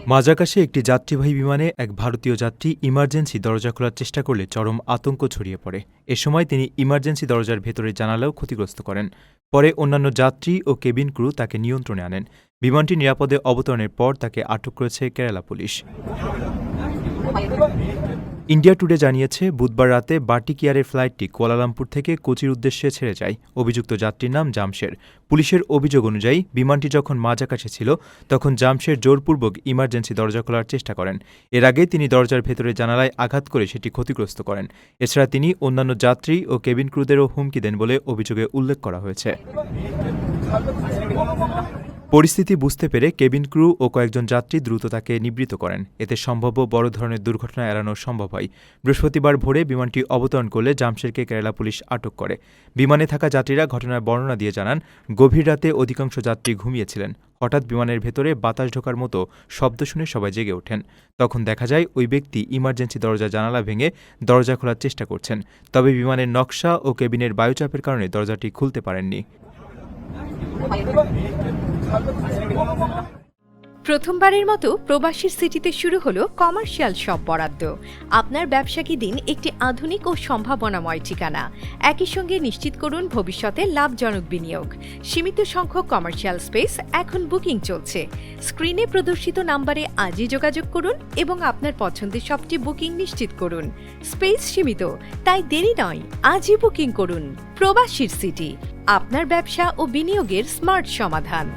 মাঝাকাশে একটি যাত্রীবাহী বিমানে এক ভারতীয় যাত্রী ইমার্জেন্সি দরজা খোলার চেষ্টা করলে চরম আতঙ্ক ছড়িয়ে পড়ে। এ সময় তিনি ইমার্জেন্সি দরজার ভেতরে জানালাও ক্ষতিগ্রস্ত করেন। পরে অন্যান্য যাত্রী ও কেবিন ক্রু তাকে নিয়ন্ত্রণে আনেন। বিমানটি নিরাপদে অবতরণের পর তাকে আটক করেছে কেরালা পুলিশ। ইন্ডিয়া টুডে জানিয়েছে, বুধবার রাতে বাটিক এয়ারের ফ্লাইটটি কুয়ালালামপুর থেকে কোচির উদ্দেশ্যে ছেড়ে যায়। অভিযুক্ত যাত্রীর নাম জামশের। পুলিশের অভিযোগ অনুযায়ী বিমানটি যখন মাঝাকাশে ছিল তখন জামশের জোরপূর্বক ইমার্জেন্সি দরজা খোলার চেষ্টা করেন। এর আগে তিনি দরজার ভেতরে জানালায় আঘাত করে সেটি ক্ষতিগ্রস্ত করেন। এছাড়া তিনি অন্যান্য যাত্রী ও কেবিন ক্রুদেরও হুমকি দেন বলে অভিযোগে উল্লেখ করা হয়েছে। পরিস্থিতি বুঝতে পেরে কেবিন ক্রু ও কয়েকজন যাত্রী দ্রুত তাকে নিবৃত্ত করেন। এতে সম্ভাব্য বড় ধরনের দুর্ঘটনা এড়ানো সম্ভব হয়। বৃহস্পতিবার ভোরে বিমানটি অবতরণ করলে জামশেরকে কেরালা পুলিশ আটক করে। বিমানে থাকা যাত্রীরা ঘটনার বর্ণনা দিয়ে জানান, গভীর রাতে অধিকাংশ যাত্রী ঘুমিয়েছিলেন। হঠাৎ বিমানের ভেতরে বাতাস ঢোকার মতো শব্দ শুনে সবাই জেগে ওঠেন। তখন দেখা যায় ওই ব্যক্তি ইমার্জেন্সি দরজা জানালা ভেঙে দরজা খোলার চেষ্টা করছেন। তবে বিমানের নকশা ও কেবিনের বায়ুচাপের কারণে দরজাটি খুলতে পারেননি। প্রথমবারের মতো প্রবাসীর সিটিতে শুরু হলো কমার্শিয়াল শপ বরাদ্দ। আপনার ব্যবসাকে দিন একটি আধুনিক ও সম্ভাবনাময় ঠিকানা। একই সঙ্গে নিশ্চিত করুন ভবিষ্যতে লাভজনক বিনিয়োগ। সীমিত সংখ্যক কমার্শিয়াল স্পেস এখন বুকিং চলছে। স্ক্রিনে প্রদর্শিত নাম্বারে আজই যোগাযোগ করুন এবং আপনার পছন্দের শপটি বুকিং নিশ্চিত করুন। স্পেস সীমিত, তাই দেরি নয়, আজই বুকিং করুন। প্রবাসীর সিটি, আপনার ব্যবসা ও বিনিয়োগের স্মার্ট সমাধান।